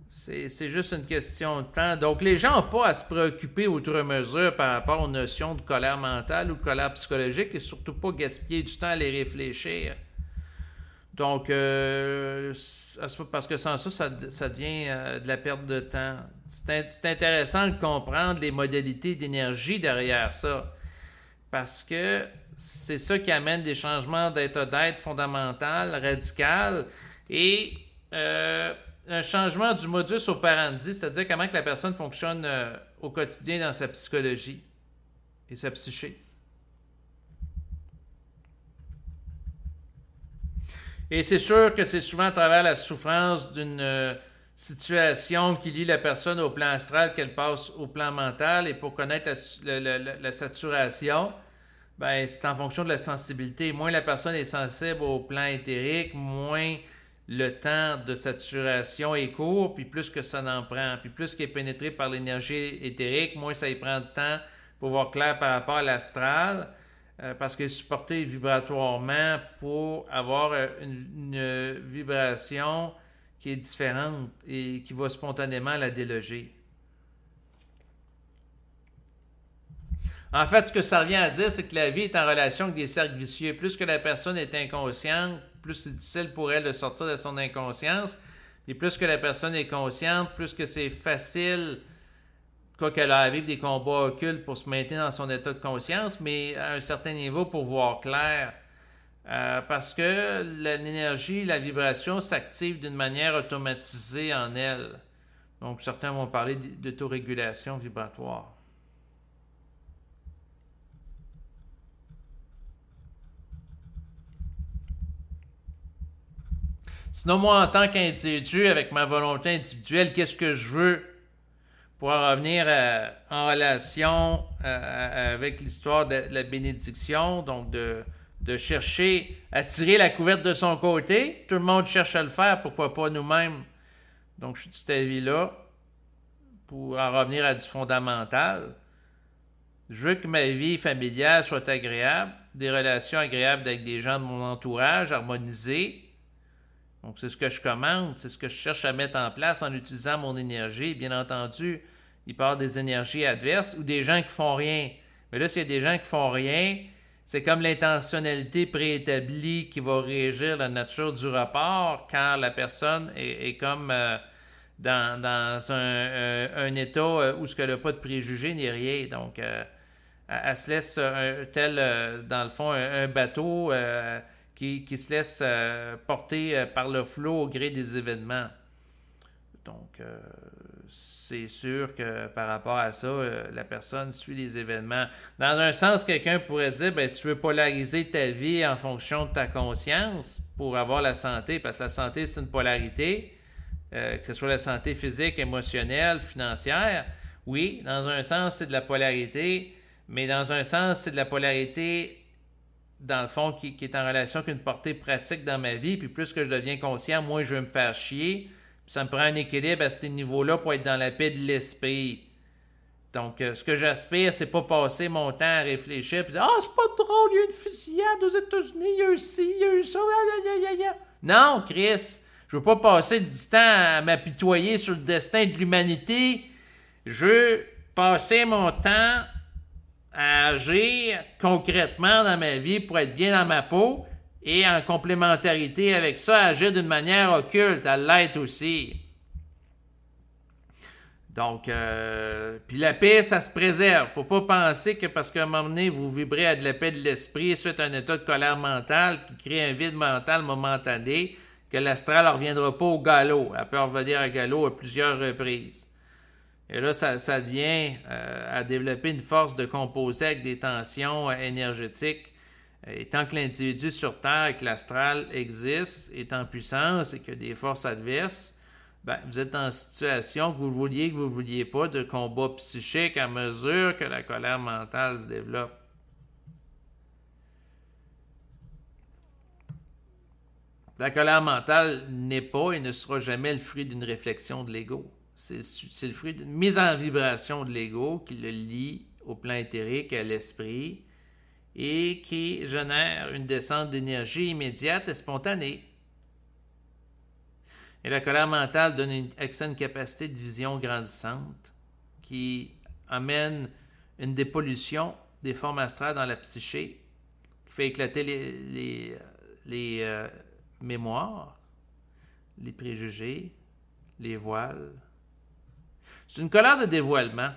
A: C'est juste une question de temps. Donc, les gens n'ont pas à se préoccuper outre mesure par rapport aux notions de colère mentale ou de colère psychologique et surtout pas gaspiller du temps à les réfléchir. Donc, parce que sans ça, ça devient de la perte de temps. C'est intéressant de comprendre les modalités d'énergie derrière ça. Parce que c'est ça qui amène des changements d'état d'être fondamental, radical, et un changement du modus operandi, c'est-à-dire comment que la personne fonctionne au quotidien dans sa psychologie et sa psyché. Et c'est sûr que c'est souvent à travers la souffrance d'une situation qui lie la personne au plan astral qu'elle passe au plan mental, et pour connaître la saturation, ben, c'est en fonction de la sensibilité. Moins la personne est sensible au plan éthérique, moins le temps de saturation est court, puis plus que ça en prend. Puis plus qu'elle est pénétrée par l'énergie éthérique, moins ça y prend de temps pour voir clair par rapport à l'astral, parce qu'elle est supportée vibratoirement pour avoir une vibration qui est différente et qui va spontanément la déloger. En fait, ce que ça revient à dire, c'est que la vie est en relation avec des cercles vicieux. Plus que la personne est inconsciente, plus c'est difficile pour elle de sortir de son inconscience. Et plus que la personne est consciente, plus que c'est facile, quoi qu'elle a à vivre des combats occultes pour se maintenir dans son état de conscience, mais à un certain niveau pour voir clair. Parce que l'énergie, la vibration s'active d'une manière automatisée en elle. Donc, certains vont parler d'autorégulation vibratoire. Sinon, moi, en tant qu'individu, avec ma volonté individuelle, qu'est-ce que je veux pour en revenir en relation avec l'histoire de la bénédiction, donc de chercher à tirer la couverte de son côté. Tout le monde cherche à le faire, pourquoi pas nous-mêmes? Donc, je suis de cet avis-là, pour en revenir à du fondamental. Je veux que ma vie familiale soit agréable, des relations agréables avec des gens de mon entourage, harmonisées. Donc, c'est ce que je commande, c'est ce que je cherche à mettre en place en utilisant mon énergie. Bien entendu, il peut y avoir des énergies adverses ou des gens qui font rien. Mais là, s'il y a des gens qui font rien, c'est comme l'intentionnalité préétablie qui va régir la nature du rapport quand la personne est comme dans un état où elle n'a pas de préjugés ni rien. Donc, elle se laisse dans le fond, un bateau qui se laisse porter par le flot au gré des événements. Donc, c'est sûr que par rapport à ça, la personne suit les événements. Dans un sens, quelqu'un pourrait dire, ben, tu veux polariser ta vie en fonction de ta conscience pour avoir la santé, parce que la santé, c'est une polarité, que ce soit la santé physique, émotionnelle, financière. Oui, dans un sens, c'est de la polarité, mais dans un sens, c'est de la polarité dans le fond, qui est en relation avec une portée pratique dans ma vie, puis plus que je deviens conscient, moins je vais me faire chier, puis ça me prend un équilibre à ce niveau-là pour être dans la paix de l'esprit. Donc, ce que j'aspire, c'est pas passer mon temps à réfléchir, puis dire « Ah, c'est pas drôle, il y a une fusillade aux États-Unis, il y a eu ci, il y a eu ça, ya. » Non, Chris, je veux pas passer du temps à m'apitoyer sur le destin de l'humanité. Je veux passer mon temps à agir concrètement dans ma vie pour être bien dans ma peau et en complémentarité avec ça, agir d'une manière occulte, à l'être aussi. Donc, puis la paix, ça se préserve. Faut pas penser que parce qu'à un moment donné, vous vibrez à de la paix de l'esprit suite à un état de colère mentale qui crée un vide mental momentané, que l'astral ne reviendra pas au galop. Elle peut revenir à galop à plusieurs reprises. Et là, ça devient à développer une force de composer avec des tensions énergétiques. Et tant que l'individu sur Terre et que l'astral existe, est en puissance et qu'il y a des forces adverses, ben, vous êtes en situation que vous vouliez pas de combat psychique à mesure que la colère mentale se développe. La colère mentale n'est pas et ne sera jamais le fruit d'une réflexion de l'ego. C'est le fruit d'une mise en vibration de l'ego qui le lie au plan éthérique, à l'esprit, et qui génère une descente d'énergie immédiate et spontanée. Et la colère mentale donne accès à une capacité de vision grandissante qui amène une dépollution des formes astrales dans la psyché, qui fait éclater les mémoires, les préjugés, les voiles. C'est une colère de dévoilement.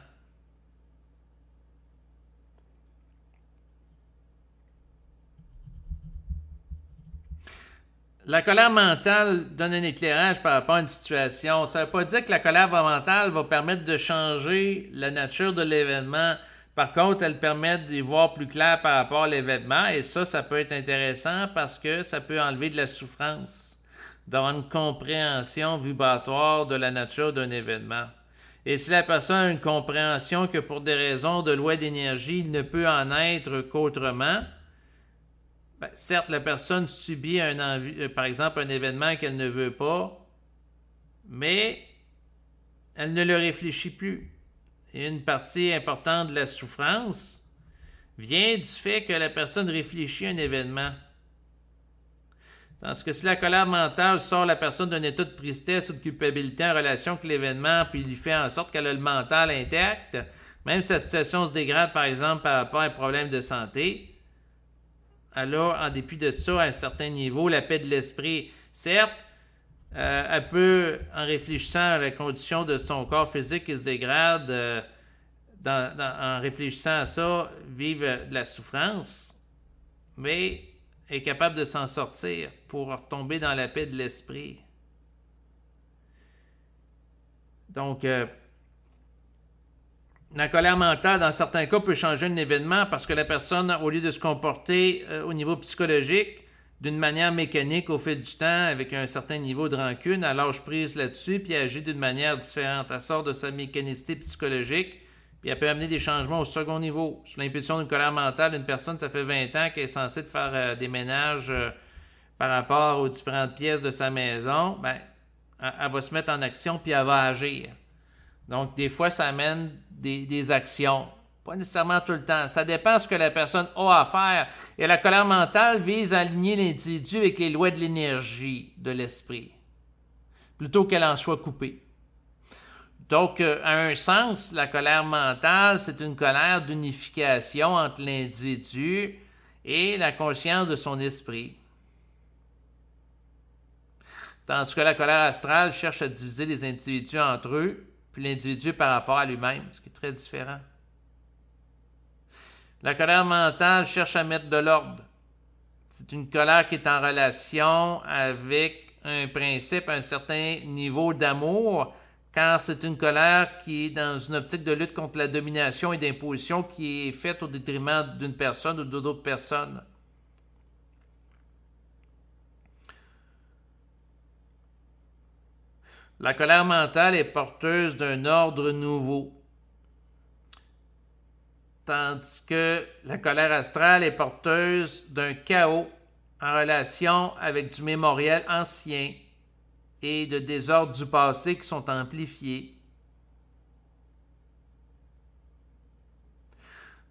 A: La colère mentale donne un éclairage par rapport à une situation. Ça ne veut pas dire que la colère mentale va permettre de changer la nature de l'événement. Par contre, elle permet d'y voir plus clair par rapport à l'événement. Et ça peut être intéressant parce que ça peut enlever de la souffrance, d'avoir une compréhension vibratoire de la nature d'un événement. Et si la personne a une compréhension que pour des raisons de loi d'énergie, il ne peut en être qu'autrement, ben, certes, la personne subit par exemple un événement qu'elle ne veut pas, mais elle ne le réfléchit plus. Et une partie importante de la souffrance vient du fait que la personne réfléchit à un événement. Parce que si la colère mentale sort la personne d'un état de tristesse ou de culpabilité en relation avec l'événement, puis lui fait en sorte qu'elle a le mental intact, même si sa situation se dégrade, par exemple, par rapport à un problème de santé, elle a, en dépit de ça, à un certain niveau, la paix de l'esprit. Certes, elle peut, en réfléchissant à la condition de son corps physique qui se dégrade, en réfléchissant à ça, vivre de la souffrance, mais est capable de s'en sortir pour retomber dans la paix de l'esprit. Donc, la colère mentale, dans certains cas, peut changer un événement parce que la personne, au lieu de se comporter au niveau psychologique d'une manière mécanique au fil du temps, avec un certain niveau de rancune, elle lâche prise là-dessus, puis elle agit d'une manière différente. Elle sort de sa mécanicité psychologique, puis elle peut amener des changements au second niveau. Sous l'impulsion d'une colère mentale, une personne, ça fait 20 ans qu'elle est censée faire des ménages par rapport aux différentes pièces de sa maison, ben, elle va se mettre en action, puis elle va agir. Donc, des fois, ça amène des actions. Pas nécessairement tout le temps. Ça dépend de ce que la personne a à faire. Et la colère mentale vise à aligner l'individu avec les lois de l'énergie de l'esprit, plutôt qu'elle en soit coupée. Donc, à un sens, la colère mentale, c'est une colère d'unification entre l'individu et la conscience de son esprit. Tandis que la colère astrale cherche à diviser les individus entre eux, puis l'individu par rapport à lui-même, ce qui est très différent. La colère mentale cherche à mettre de l'ordre. C'est une colère qui est en relation avec un principe, un certain niveau d'amour, car c'est une colère qui est dans une optique de lutte contre la domination et d'imposition qui est faite au détriment d'une personne ou d'autres personnes. La colère mentale est porteuse d'un ordre nouveau, tandis que la colère astrale est porteuse d'un chaos en relation avec du mémoriel ancien et de désordres du passé qui sont amplifiés.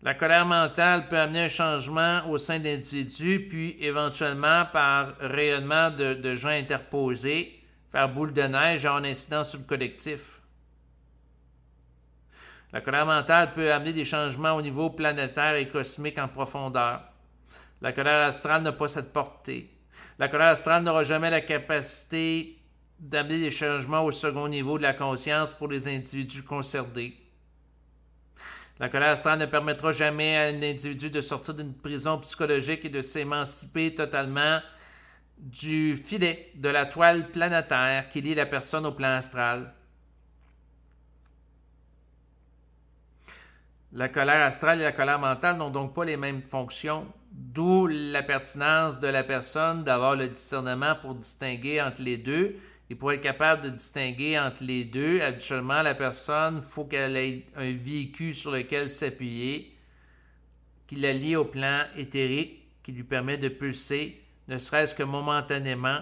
A: La colère mentale peut amener un changement au sein de l'individu, puis éventuellement par rayonnement de gens interposés, faire boule de neige et avoir une incidence sur le collectif. La colère mentale peut amener des changements au niveau planétaire et cosmique en profondeur. La colère astrale n'a pas cette portée. La colère astrale n'aura jamais la capacité d'amener des changements au second niveau de la conscience pour les individus concernés. La colère astrale ne permettra jamais à un individu de sortir d'une prison psychologique et de s'émanciper totalement du filet de la toile planétaire qui lie la personne au plan astral. La colère astrale et la colère mentale n'ont donc pas les mêmes fonctions, d'où la pertinence de la personne d'avoir le discernement pour distinguer entre les deux. Et pour être capable de distinguer entre les deux, habituellement, la personne, il faut qu'elle ait un véhicule sur lequel s'appuyer, qui la lie au plan éthérique, qui lui permet de pulser, ne serait-ce que momentanément,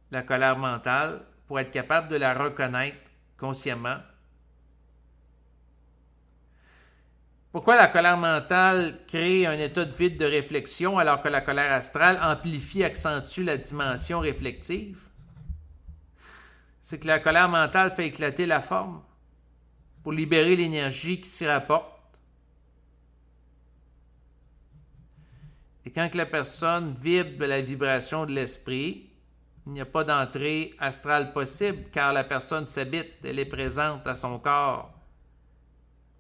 A: la colère mentale, pour être capable de la reconnaître consciemment. Pourquoi la colère mentale crée un état de vide de réflexion alors que la colère astrale amplifie, accentue la dimension réflexive? C'est que la colère mentale fait éclater la forme pour libérer l'énergie qui s'y rapporte. Et quand la personne vibre la vibration de l'esprit, il n'y a pas d'entrée astrale possible car la personne s'habite, elle est présente à son corps,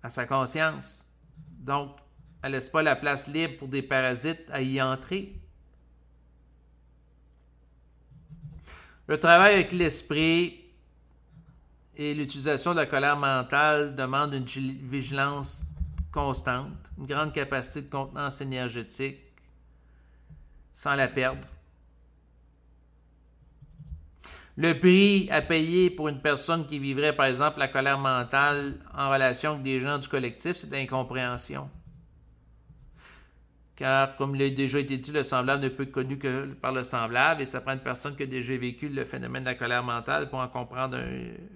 A: à sa conscience. Donc, elle ne laisse pas la place libre pour des parasites à y entrer. Le travail avec l'esprit et l'utilisation de la colère mentale demande une vigilance constante, une grande capacité de contenance énergétique, sans la perdre. Le prix à payer pour une personne qui vivrait, par exemple, la colère mentale en relation avec des gens du collectif, c'est l'incompréhension. Car, comme il a déjà été dit, le semblable ne peut être connu que par le semblable, et ça prend une personne qui a déjà vécu le phénomène de la colère mentale pour en comprendre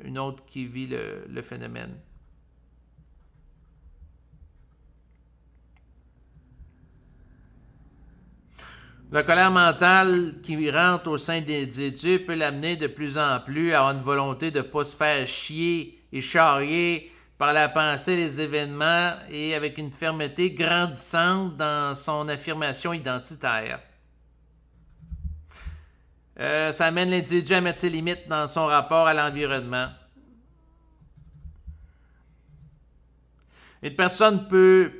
A: une autre qui vit le phénomène. La colère mentale qui rentre au sein de l'individu peut l'amener de plus en plus à avoir une volonté de ne pas se faire chier et charrier par la pensée des événements et avec une fermeté grandissante dans son affirmation identitaire. Ça amène l'individu à mettre ses limites dans son rapport à l'environnement. Une personne peut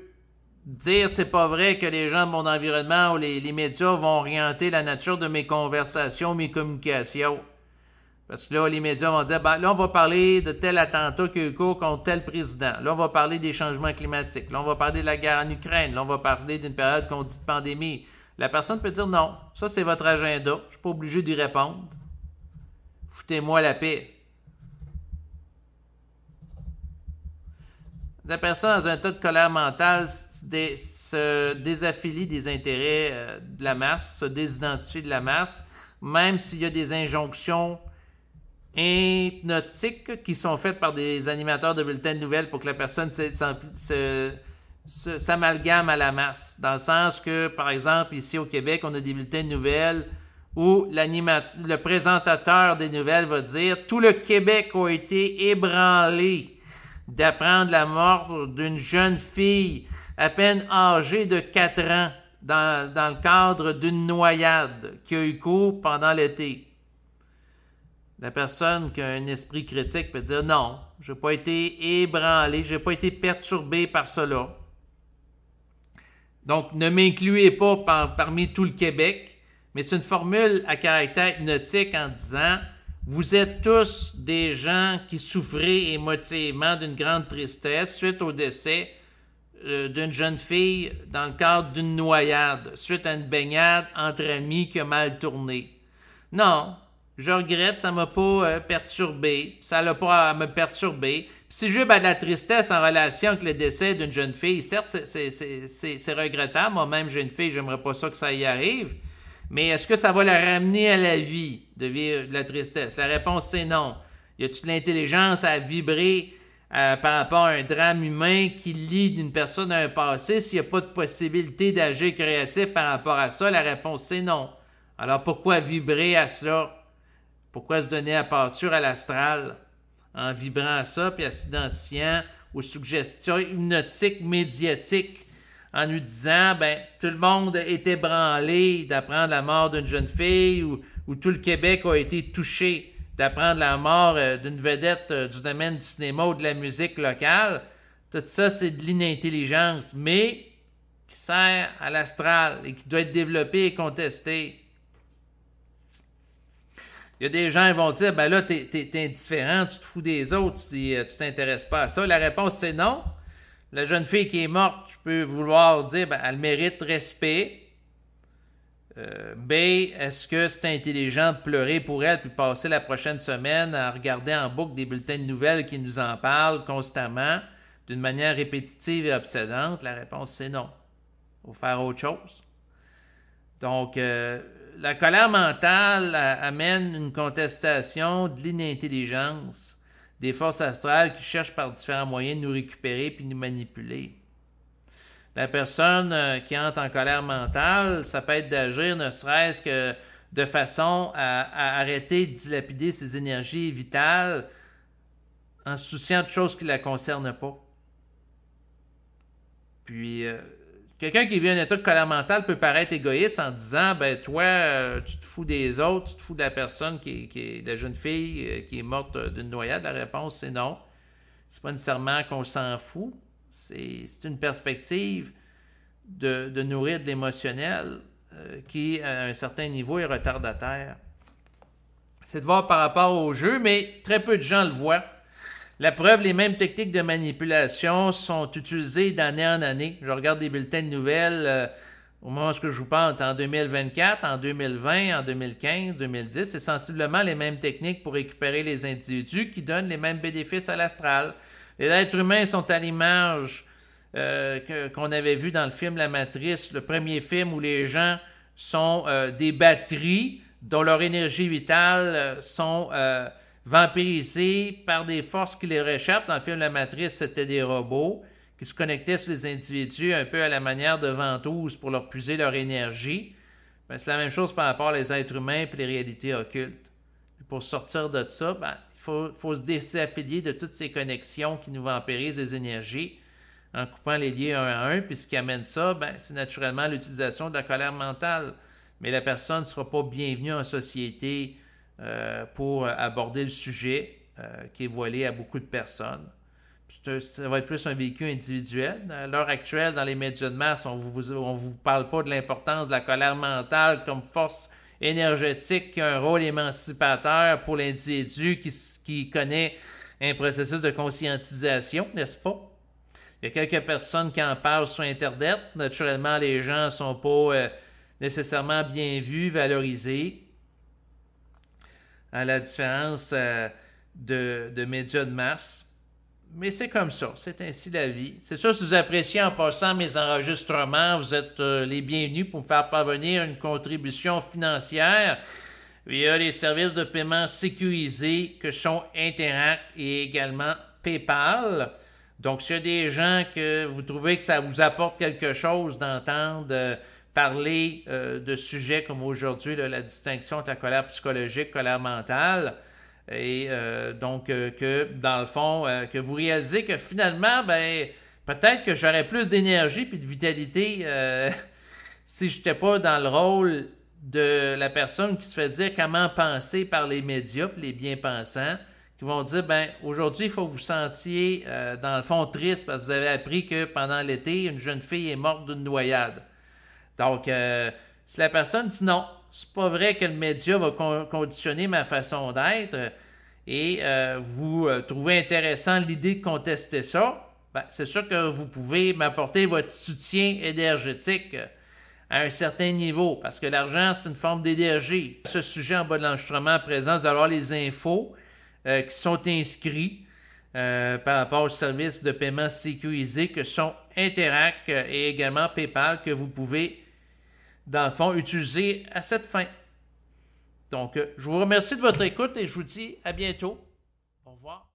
A: dire c'est pas vrai que les gens de mon environnement ou les médias vont orienter la nature de mes conversations, mes communications. Parce que là, les médias vont dire, ben, là, on va parler de tel attentat qui a eu cours contre tel président. Là, on va parler des changements climatiques. Là, on va parler de la guerre en Ukraine. Là, on va parler d'une période qu'on dit de pandémie. La personne peut dire non, ça c'est votre agenda. Je ne suis pas obligé d'y répondre. Foutez-moi la paix. La personne dans un tas de colère mentale se désaffilie des intérêts de la masse, se désidentifie de la masse, même s'il y a des injonctions hypnotiques qui sont faites par des animateurs de bulletins de nouvelles pour que la personne s'amalgament à la masse. Dans le sens que, par exemple, ici au Québec, on a des bulletins de nouvelles où le présentateur des nouvelles va dire « Tout le Québec a été ébranlé d'apprendre la mort d'une jeune fille à peine âgée de 4 ans dans le cadre d'une noyade qui a eu cours pendant l'été. » La personne qui a un esprit critique peut dire « Non, je n'ai pas été ébranlé, je n'ai pas été perturbé par cela. » Donc, ne m'incluez pas parmi tout le Québec, mais c'est une formule à caractère hypnotique en disant « Vous êtes tous des gens qui souffraient émotivement d'une grande tristesse suite au décès d'une jeune fille dans le cadre d'une noyade, suite à une baignade entre amis qui a mal tourné. Non, je regrette, ça m'a pas perturbé, ça n'a pas à me perturber. Puis si j'ai de la tristesse en relation avec le décès d'une jeune fille, certes, c'est regrettable. Moi-même, j'ai une fille, j'aimerais pas ça que ça y arrive. Mais est-ce que ça va la ramener à la vie de vivre de la tristesse? La réponse, c'est non. Y a-t-il de l'intelligence à vibrer par rapport à un drame humain qui lie d'une personne à un passé s'il n'y a pas de possibilité d'agir créatif par rapport à ça? La réponse, c'est non. Alors pourquoi vibrer à cela? Pourquoi se donner à partir à l'astral en vibrant à ça puis en s'identifiant aux suggestions hypnotiques médiatiques en nous disant ben tout le monde est ébranlé d'apprendre la mort d'une jeune fille ou tout le Québec a été touché d'apprendre la mort d'une vedette du domaine du cinéma ou de la musique locale. Tout ça, c'est de l'inintelligence, mais qui sert à l'astral et qui doit être développé et contesté. Il y a des gens qui vont dire, ben là, t'es indifférent, tu te fous des autres si tu t'intéresses pas à ça. La réponse, c'est non. La jeune fille qui est morte, tu peux vouloir dire, ben, elle mérite respect. B, est-ce que c'est intelligent de pleurer pour elle puis passer la prochaine semaine à regarder en boucle des bulletins de nouvelles qui nous en parlent constamment d'une manière répétitive et obsédante? La réponse, c'est non. Il faut faire autre chose. Donc, la colère mentale amène une contestation de l'inintelligence des forces astrales qui cherchent par différents moyens de nous récupérer puis de nous manipuler. La personne qui entre en colère mentale, ça peut être d'agir ne serait-ce que de façon à arrêter de dilapider ses énergies vitales en se souciant de choses qui ne la concernent pas. Puis, quelqu'un qui vit un état de colère mentale peut paraître égoïste en disant « ben toi, tu te fous des autres, tu te fous de la personne qui est de la jeune fille qui est morte d'une noyade. » La réponse, c'est non. C'est pas nécessairement qu'on s'en fout. C'est une perspective de nourrir de l'émotionnel qui, à un certain niveau, est retardataire. C'est de voir par rapport au jeu, mais très peu de gens le voient. La preuve, les mêmes techniques de manipulation sont utilisées d'année en année. Je regarde des bulletins de nouvelles au moment où je vous parle, en 2024, en 2020, en 2015, 2010. C'est sensiblement les mêmes techniques pour récupérer les individus qui donnent les mêmes bénéfices à l'astral. Les êtres humains sont à l'image qu'on avait vu dans le film La Matrice, le premier film où les gens sont des batteries dont leur énergie vitale sont vampirisées par des forces qui les réchappent. Dans le film La Matrice, c'était des robots qui se connectaient sur les individus un peu à la manière de ventouses pour leur puiser leur énergie. Ben, c'est la même chose par rapport aux êtres humains et les réalités occultes. Et pour sortir de ça, ben, il faut se désaffilier de toutes ces connexions qui nous vampirisent les énergies en coupant les liens un à un. Puis ce qui amène ça, ben, c'est naturellement l'utilisation de la colère mentale. Mais la personne ne sera pas bienvenue en société pour aborder le sujet qui est voilé à beaucoup de personnes. Ça va être plus un vécu individuel. À l'heure actuelle, dans les médias de masse, on vous parle pas de l'importance de la colère mentale comme force énergétique qui a un rôle émancipateur pour l'individu qui connaît un processus de conscientisation, n'est-ce pas? Il y a quelques personnes qui en parlent sur Internet. Naturellement, les gens ne sont pas nécessairement bien vus, valorisés, à la différence de médias de masse. Mais c'est comme ça, c'est ainsi la vie. C'est sûr, si vous appréciez en passant mes enregistrements, vous êtes les bienvenus pour me faire parvenir une contribution financière via les services de paiement sécurisés que sont Interact et également PayPal. Donc, s'il y a des gens que vous trouvez que ça vous apporte quelque chose d'entendre parler de sujets comme aujourd'hui, la distinction entre la colère psychologique, colère mentale, et donc que dans le fond, que vous réalisez que finalement, ben peut-être que j'aurais plus d'énergie et de vitalité si je n'étais pas dans le rôle de la personne qui se fait dire comment penser par les médias, les bien-pensants, qui vont dire, ben aujourd'hui, il faut que vous sentiez, dans le fond, triste parce que vous avez appris que pendant l'été, une jeune fille est morte d'une noyade. Donc, si la personne dit non, c'est pas vrai que le média va conditionner ma façon d'être et vous trouvez intéressant l'idée de contester ça, ben, c'est sûr que vous pouvez m'apporter votre soutien énergétique à un certain niveau, parce que l'argent, c'est une forme d'énergie. Ce sujet en bas de l'enregistrement présent, vous allez avoir les infos qui sont inscrits par rapport aux services de paiement sécurisés que sont Interac et également PayPal que vous pouvez, dans le fond, utiliser à cette fin. Donc, je vous remercie de votre écoute et je vous dis à bientôt. Au revoir.